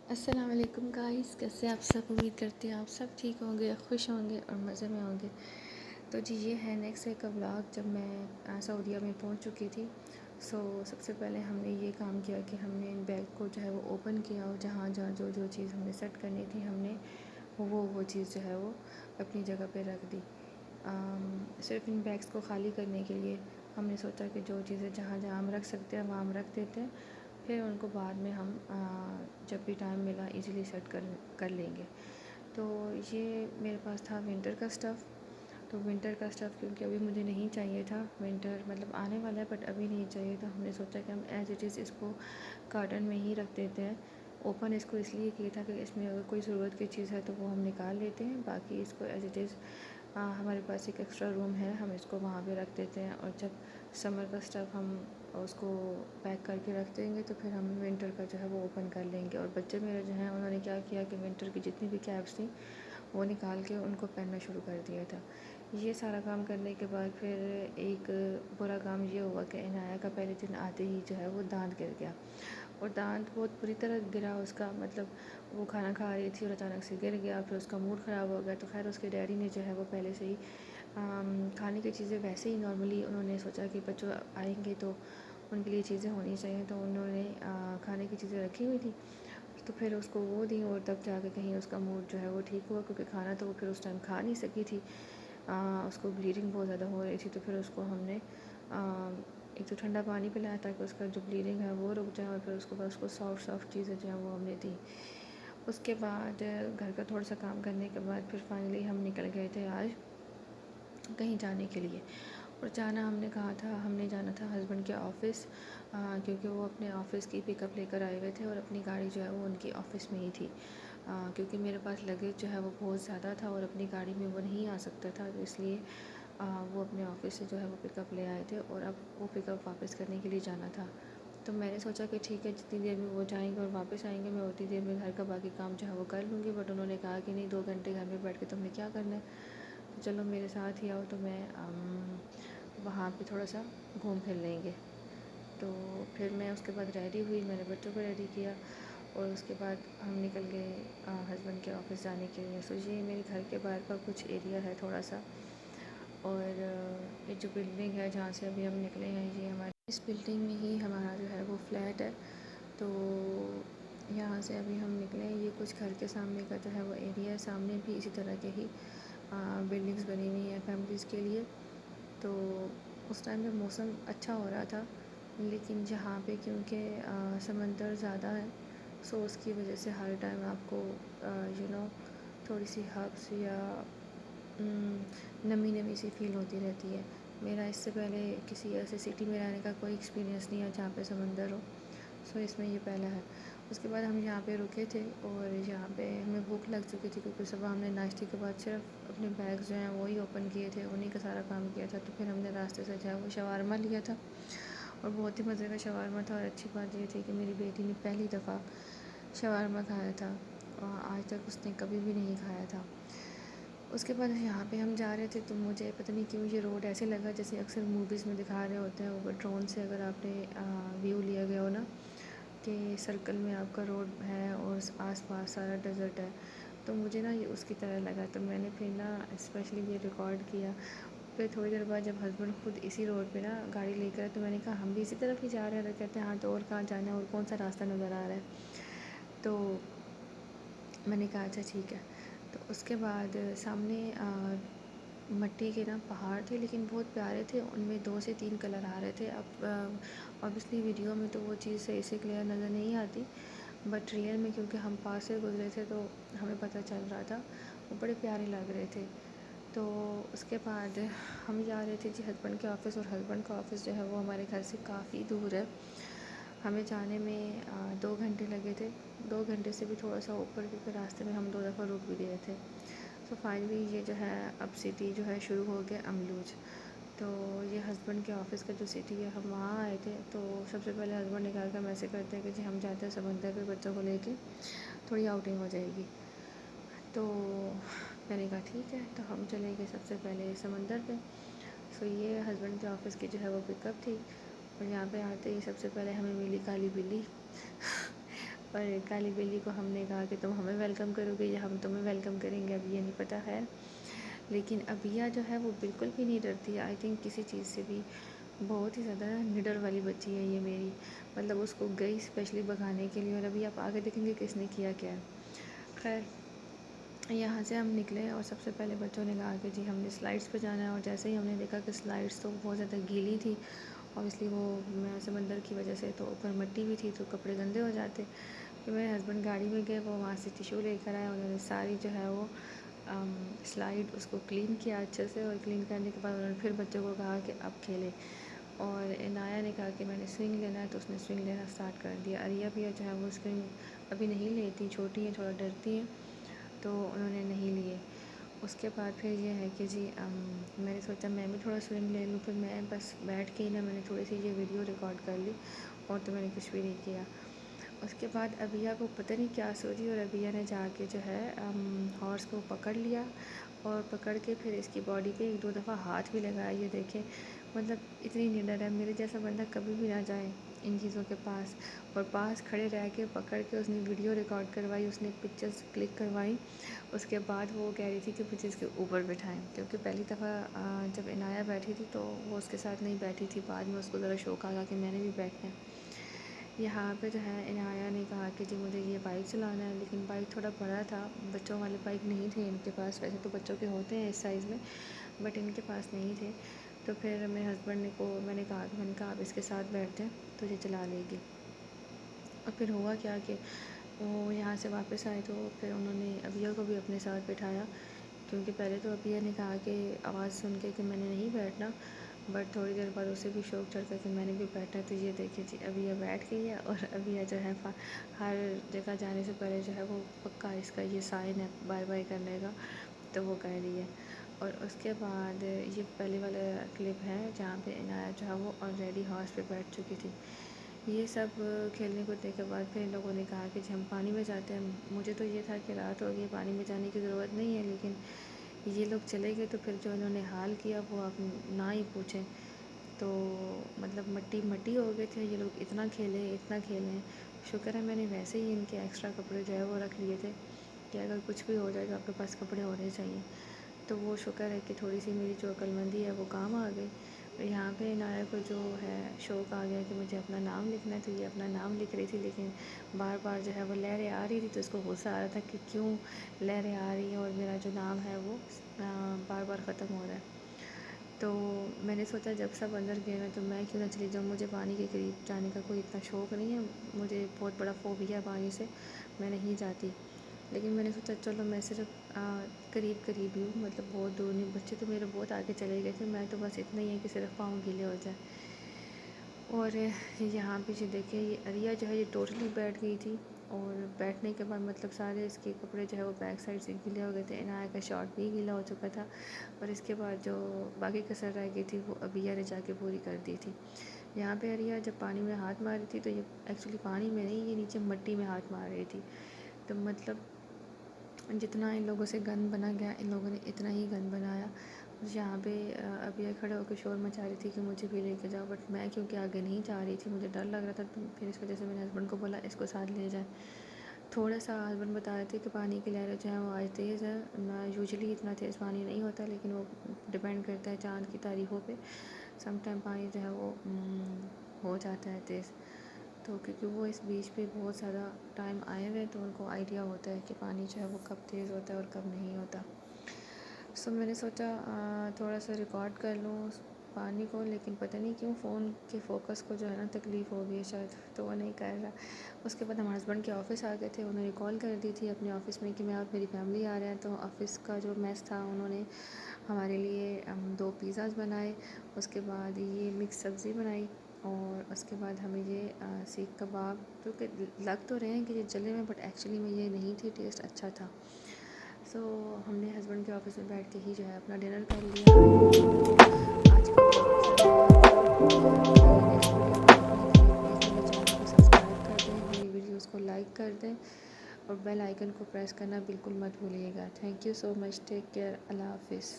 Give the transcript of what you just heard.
السلام علیکم گائز، کیسے آپ سب؟ امید کرتے ہیں آپ سب ٹھیک ہوں گے، خوش ہوں گے اور مزے میں ہوں گے۔ تو جی یہ ہے نیکسٹ کا ولاگ جب میں سعودیہ میں پہنچ چکی تھی۔ سب سے پہلے ہم نے یہ کام کیا کہ ہم نے ان بیگ کو جو ہے وہ اوپن کیا، اور جہاں جو چیز ہم نے سیٹ کرنی تھی ہم نے وہ چیز جو ہے وہ اپنی جگہ پہ رکھ دی۔ صرف ان بیگس کو خالی کرنے کے لیے ہم نے سوچا کہ جو چیزیں جہاں جہاں ہم رکھ سکتے ہیں وہاں ہم رکھ دیتے ہیں، پھر ان کو بعد میں ہم جب بھی ٹائم ملا ایزیلی سیٹ کر لیں گے۔ تو یہ میرے پاس تھا ونٹر کا اسٹف، تو ونٹر کا اسٹف کیونکہ ابھی مجھے نہیں چاہیے تھا، ونٹر مطلب آنے والا ہے بٹ ابھی نہیں چاہیے، تو ہم نے سوچا کہ ہم ایز اٹ از اس کو کارٹن میں ہی رکھ دیتے ہیں۔ اوپن اس کو اس لیے کیا تھا کہ اس میں اگر کوئی ضرورت کی چیز ہے تو وہ ہم نکال لیتے ہیں، باقی اس کو ایز اٹ از ہمارے پاس ایک ایکسٹرا روم ہے، ہم اس کو وہاں پہ رکھ دیتے ہیں، اور جب سمر کا اسٹف ہم اس کو پیک کر کے رکھ دیں گے تو پھر ہم ونٹر کا جو ہے وہ اوپن کر لیں گے۔ اور بچے میرے جو ہیں انہوں نے کیا کیا کہ ونٹر کی جتنی بھی کیپس تھیں وہ نکال کے ان کو پہننا شروع کر دیا تھا۔ یہ سارا کام کرنے کے بعد پھر ایک برا کام یہ ہوا کہ عنایہ کا پہلے دن آتے ہی جو ہے وہ دانت گر گیا، اور دانت بہت بری طرح گرا اس کا، مطلب وہ کھانا کھا رہی تھی اور اچانک سے گر گیا، پھر اس کا موڈ خراب ہو گیا۔ تو خیر اس کے ڈیڈی نے جو ہے وہ پہلے سے ہی کھانے کی چیزیں ویسے ہی نارملی انہوں نے سوچا کہ بچوں آئیں گے تو ان کے لیے چیزیں ہونی چاہیے، تو انہوں نے کھانے کی چیزیں رکھی ہوئی تھی، تو پھر اس کو وہ دیں، اور تب جا کے کہیں اس کا موڈ جو ہے وہ ٹھیک ہوا، کیونکہ کھانا تو وہ پھر اس ٹائم کھا نہیں سکی تھی، اس کو بلیڈنگ بہت زیادہ ہو رہی تھی، تو پھر اس کو ہم نے ایک تو ٹھنڈا پانی پلایا تاکہ اس کا جو بلیڈنگ ہے وہ رک جائے، اور پھر اس کے بعد اس کو سافٹ چیزیں جو ہیں وہ ہم نے دی۔ اس کے بعد گھر کا تھوڑا سا کام کرنے کے بعد پھر فائنلی ہم نکل گئے تھے آج کہیں جانے کے لیے، اور جانا ہم نے کہا تھا، ہم نے جانا تھا ہسبینڈ کے آفس، کیونکہ وہ اپنے آفس کی پک اپ لے کر آئے ہوئے تھے، اور اپنی گاڑی جو ہے وہ ان کی آفس میں ہی تھی، کیونکہ میرے پاس لگیج جو ہے وہ بہت زیادہ تھا اور اپنی گاڑی میں وہ نہیں آ سکتا تھا، تو اس لیے وہ اپنے آفس سے جو ہے وہ پک اپ لے آئے تھے، اور اب وہ پک اپ واپس کرنے کے لیے جانا تھا۔ تو میں نے سوچا کہ ٹھیک ہے جتنی دیر میں وہ جائیں گے اور واپس آئیں گے میں اتنی دیر میں گھر کا باقی کام جو ہے وہ کر لوں گی، بٹ انہوں نے کہا کہ نہیں 2 گھنٹے گھر میں بیٹھ کے تم نے کیا کرنا ہے، تو چلو میرے ساتھ ہی آؤ، تو میں وہاں پہ تھوڑا سا گھوم پھر لیں گے۔ تو پھر میں اس کے بعد ریڈی ہوئی، میں نے بچوں کو ریڈی کیا، اور اس کے بعد ہم نکل گئے ہسبینڈ کے آفس جانے کے لیے۔ سو یہ میرے گھر کے باہر کا کچھ ایریا ہے تھوڑا سا، اور یہ جو بلڈنگ ہے جہاں سے ابھی ہم نکلے ہیں یہ ہماری اس بلڈنگ میں ہی ہمارا جو ہے وہ فلیٹ ہے، تو یہاں سے ابھی ہم نکلے ہیں۔ یہ کچھ گھر کے سامنے کا جو ہے وہ ایریا ہے، سامنے بھی اسی طرح کے ہی بلڈنگز بنی ہوئی ہیں فیملیز کے لیے۔ تو اس ٹائم میں موسم اچھا ہو رہا تھا، لیکن جہاں پہ کیونکہ سمندر زیادہ ہے، سو اس کی وجہ سے ہر ٹائم آپ کو تھوڑی سی ہبس یا نمی سی فیل ہوتی رہتی ہے۔ میرا اس سے پہلے کسی ایسے سٹی میں رہنے کا کوئی ایکسپیرینس نہیں ہے جہاں پہ سمندر ہو، سو اس میں یہ پہلا ہے۔ اس کے بعد ہم یہاں پہ رکے تھے، اور یہاں پہ ہمیں بھوک لگ چکی تھی، کیونکہ صبح ہم نے ناشتے کے بعد صرف اپنے بیگز جو ہیں وہی اوپن کیے تھے، انہیں کا سارا کام کیا تھا، تو پھر ہم نے راستے سے جو ہے وہ شاورما لیا تھا، اور بہت ہی مزے کا شاورما تھا، اور اچھی بات یہ تھی کہ میری بیٹی نے پہلی دفعہ شاورما کھایا تھا، اور آج تک اس نے کبھی بھی نہیں کھایا تھا۔ اس کے بعد یہاں پہ ہم جا رہے تھے، تو مجھے پتہ نہیں کیوں یہ روڈ ایسے لگا جیسے اکثر موویز میں دکھا رہے ہوتے ہیں، اوپر ڈرون سے اگر آپ نے ویو لیا گیا ہو نا کہ سرکل میں آپ کا روڈ ہے اور آس پاس سارا ڈیزرٹ ہے، تو مجھے نا یہ اس کی طرح لگا، تو میں نے پھر نا اسپیشلی یہ ریکارڈ کیا۔ پھر تھوڑی دیر بعد جب ہسبینڈ خود اسی روڈ پہ نا گاڑی لے کر، تو میں نے کہا ہم بھی اسی طرف ہی جا رہے ہیں، تو کہتے ہیں ہاں تو اور کہاں جانا ہے اور کون سا راستہ نظر آ رہا ہے، تو میں نے کہا اچھا ٹھیک ہے۔ تو اس کے بعد سامنے مٹی کے نا پہاڑ تھے، لیکن بہت پیارے تھے، ان میں 2 سے 3 کلر آ رہے تھے۔ اب اوبیسلی ویڈیو میں تو وہ چیز صحیح سے کلیئر نظر نہیں آتی، بٹ ریئل میں کیونکہ ہم پاس سے گزرے تھے تو ہمیں پتہ چل رہا تھا، وہ بڑے پیارے لگ رہے تھے۔ تو اس کے بعد ہم جا رہے تھے جی ہسبینڈ کے آفس، اور ہسبینڈ کا آفس جو ہے وہ ہمارے گھر سے کافی دور ہے، ہمیں جانے میں 2 گھنٹے لگے تھے، 2 گھنٹے سے بھی تھوڑا سا اوپر، کیونکہ راستے میں ہم 2 دفعہ رک بھی گئے تھے۔ تو فائنلی یہ جو ہے اب سٹی جو ہے شروع ہو گیا املوج، تو یہ ہسبینڈ کے آفس کا جو سٹی ہے ہم وہاں آئے تھے۔ تو سب سے پہلے ہسبینڈ نے کہا کہ ہم ایسے کرتے ہیں کہ جی ہم جاتے ہیں سمندر پہ بچوں کو لے کے، تھوڑی آؤٹنگ ہو جائے گی، تو میں نے کہا ٹھیک ہے، تو ہم چلے گئے سب سے پہلے سمندر پہ۔ سو یہ ہسبینڈ کے آفس کی جو ہے وہ پک اپ تھی، اور یہاں پہ آتے ہی سب سے پہلے ہمیں ملی کالی بلی اور کالی بلی کو ہم نے کہا کہ تم ہمیں ویلکم کرو گے یا ہم تمہیں ویلکم کریں گے، اب یہ نہیں پتہ ہے. لیکن ابیہ جو ہے وہ بالکل بھی نہیں ڈرتی ہے آئی تھنک کسی چیز سے بھی. بہت ہی زیادہ نڈر والی بچی ہے یہ میری. مطلب اس کو گئی اسپیشلی بھگانے کے لیے، اور ابھی آپ آگے دیکھیں گے کس نے کیا کیا ہے. خیر یہاں سے ہم نکلے اور سب سے پہلے بچوں نے کہا کہ جی ہم نے سلائڈس پہ جانا ہے، اور جیسے ہی ہم نے دیکھا کہ سلائڈس تو بہت زیادہ گیلی تھی، اور اس لیے وہ سمندر کی وجہ سے تو اوپر مٹی بھی تھی تو کپڑے گندے ہو جاتے. پھر میرے ہسبینڈ گاڑی میں گئے، وہ وہاں سے ٹیشو لے کر آئے، انہوں نے ساری جو ہے وہ سلائڈ اس کو کلین کیا اچھے سے، اور کلین کرنے کے بعد انہوں نے پھر بچوں کو کہا کہ اب کھیلیں. اور عنایہ نے کہا کہ میں نے سوئنگ لینا ہے تو اس نے سوئنگ لینا اسٹارٹ کر دیا. عریہ بھی جو ہے وہ سوئنگ ابھی نہیں لیتی، چھوٹی ہیں تھوڑا ڈرتی ہیں، تو انہوں نے نہیں لیے. اس کے بعد پھر یہ ہے کہ جی میں نے سوچا میں بھی تھوڑا سوئنگ لے لوں. پھر میں بس بیٹھ کے ہی نا میں نے تھوڑی سی یہ ویڈیو ریکارڈ کر لی، اور تو میں نے کچھ بھی نہیں کیا. اس کے بعد ابیہ کو پتہ نہیں کیا سوچی، اور ابیہ نے جا کے جو ہے ہارس کو پکڑ لیا، اور پکڑ کے پھر اس کی باڈی پہ 1-2 دفعہ ہاتھ بھی لگایا. یہ دیکھیں مطلب اتنی نڈر ہے. میرے جیسا بندہ کبھی بھی نہ جائے ان چیزوں کے پاس. اور پاس کھڑے رہ کے پکڑ کے اس نے ویڈیو ریکارڈ کروائی، اس نے پکچرز کلک کروائی. اس کے بعد وہ کہہ رہی تھی کہ مجھے اس کے اوپر بٹھائیں، کیونکہ پہلی دفعہ جب عنایہ بیٹھی تھی تو وہ اس کے ساتھ نہیں بیٹھی تھی. بعد میں اس کو ذرا شوق آیا کہ میں نے بھی بیٹھنا ہے. یہاں پہ جو ہے عنایہ نے کہا کہ جی مجھے یہ بائک چلانا ہے، لیکن بائک تھوڑا بڑا تھا، بچوں والے بائک نہیں تھے ان کے پاس. ویسے تو بچوں کے ہوتے ہیں اس سائز میں، بٹ ان کے پاس نہیں تھے. تو پھر میرے ہسبینڈ کو میں نے کہا آپ اس کے ساتھ بیٹھ جائیں تو یہ چلا لے گی. اور پھر ہوا کیا کہ وہ یہاں سے واپس آئے تو پھر انہوں نے ابیہ کو بھی اپنے ساتھ بٹھایا، کیونکہ پہلے تو ابیہ نے کہا کہ آواز سن کے کہ میں نے نہیں بیٹھنا، بٹ تھوڑی دیر بعد اسے بھی شوق چڑھ گیا کہ میں نے بھی بیٹھنا. تو یہ دیکھیے جی ابیہ بیٹھ گئی ہے، اور ابیہ جو ہے ہر جگہ جانے سے پہلے جو ہے وہ پکا اس کا یہ سائن ہے بائے بائے کرنے کا، تو وہ کہہ رہی ہے. اور اس کے بعد یہ پہلے والا کلپ ہے جہاں پہ عنایہ جو ہے وہ آلریڈی ہارس پہ بیٹھ چکی تھی. یہ سب کھیلنے کودنے کے بعد پھر ان لوگوں نے کہا کہ جی ہم پانی میں جاتے ہیں. مجھے تو یہ تھا کہ رات ہو گئی پانی میں جانے کی ضرورت نہیں ہے، لیکن یہ لوگ چلے گئے تو پھر جو انہوں نے حال کیا وہ آپ نہ ہی پوچھیں. تو مطلب مٹی مٹی ہو گئے تھے یہ لوگ، اتنا کھیلے اتنا کھیلے. شکر ہے میں نے ویسے ہی ان کے ایکسٹرا کپڑے جو ہے وہ رکھ لیے تھے کہ اگر کچھ بھی ہو جائے تو آپ کے پاس کپڑے ہونے چاہیے. تو وہ شکر ہے کہ تھوڑی سی میری جو عقلمندی ہے وہ کام آ گئی. یہاں پہ عنایہ کو جو ہے شوق آ گیا کہ مجھے اپنا نام لکھنا ہے، تو یہ اپنا نام لکھ رہی تھی، لیکن بار بار جو ہے وہ لہریں آ رہی تھی تو اس کو غصہ آ رہا تھا کہ کیوں لہریں آ رہی ہیں اور میرا جو نام ہے وہ بار بار ختم ہو رہا ہے. تو میں نے سوچا جب سب اندر گئے ہیں تو میں کیوں نہ چلی جاؤں. مجھے پانی کے قریب جانے کا کوئی اتنا شوق نہیں ہے، مجھے بہت بڑا فوبیا ہے پانی سے، میں نہیں جاتی. لیکن میں نے سوچا چلو میں صرف قریب قریب ہی ہوں، مطلب بہت دور نہیں. بچے تو میرے بہت آگے چلے گئے تھے، میں تو بس اتنا ہی ہے کہ صرف پاؤں گیلے ہو جائیں. اور یہاں پہ جو دیکھیں یہ عریہ جو ہے یہ ٹوٹلی بیٹھ گئی تھی، اور بیٹھنے کے بعد مطلب سارے اس کے کپڑے جو ہے وہ بیک سائڈ سے گیلے ہو گئے تھے. عنایہ کا شارٹ بھی گیلا ہو چکا تھا، اور اس کے بعد جو باقی کسر رہ گئی تھی وہ ابیہ نے جا کے پوری کر دی تھی. یہاں پہ عریہ جب پانی میں ہاتھ مار رہی تھی تو یہ ایکچولی پانی میں نہیں، یہ نیچے مٹی میں ہاتھ مار رہی تھی. تو مطلب جتنا ان لوگوں سے گند بنا گیا ان لوگوں نے اتنا ہی گند بنایا. یہاں پہ ابیہ کھڑے ہو کے شور مچا رہی تھی کہ مجھے بھی لے کے جاؤ، بٹ میں کیونکہ آگے نہیں جا رہی تھی، مجھے ڈر لگ رہا تھا. تو پھر اس وجہ سے میں نے ہسبینڈ کو بولا اس کو ساتھ لے جائیں. تھوڑا سا ہسبینڈ بتا رہے تھے کہ پانی کی لہریں جو ہیں وہ آج تیز ہے، یوزلی اتنا تیز پانی نہیں ہوتا، لیکن وہ ڈپینڈ کرتا ہے چاند کی تاریخوں پہ. سم ٹائم پانی جو ہے وہ ہو جاتا ہے تیز. تو کیونکہ وہ اس بیچ پہ بہت زیادہ ٹائم آئے ہوئے ہیں تو ان کو آئیڈیا ہوتا ہے کہ پانی جو ہے وہ کب تیز ہوتا ہے اور کب نہیں ہوتا. سو میں نے سوچا تھوڑا سا ریکارڈ کر لوں پانی کو، لیکن پتہ نہیں کیوں فون کے فوکس کو جو ہے نا تکلیف ہو گئی ہے شاید، تو وہ نہیں کر رہا. اس کے بعد ہمارے ہسبینڈ کے آفس آ گئے تھے، انہوں نے کال کر دی تھی اپنے آفس میں کہ میں اور میری فیملی آ رہے ہیں. تو آفس کا جو میس تھا انہوں نے ہمارے لیے 2 پیزاز بنائے، اس کے بعد یہ مکس سبزی بنائی، اور اس کے بعد ہمیں یہ سیخ کباب، جو کہ لگ تو رہے ہیں کہ یہ جلے میں بٹ ایکچولی میں یہ نہیں تھی، ٹیسٹ اچھا تھا. سو ہم نے ہسبینڈ کے آفس میں بیٹھ کے ہی جو ہے اپنا ڈنر کر لیا. آج کا بلاگ پسند آیا ہوگا، ملیں گے نیکسٹ ویڈیو میں. اپنے قریب بھیج میرے چینل کو سبسکرائب کر دیں، میری ویڈیوز کو لائک کر دیں، اور بیل آئیکن کو پریس کرنا بالکل مت بھولیے گا. Thank you so much, take care, اللہ حافظ.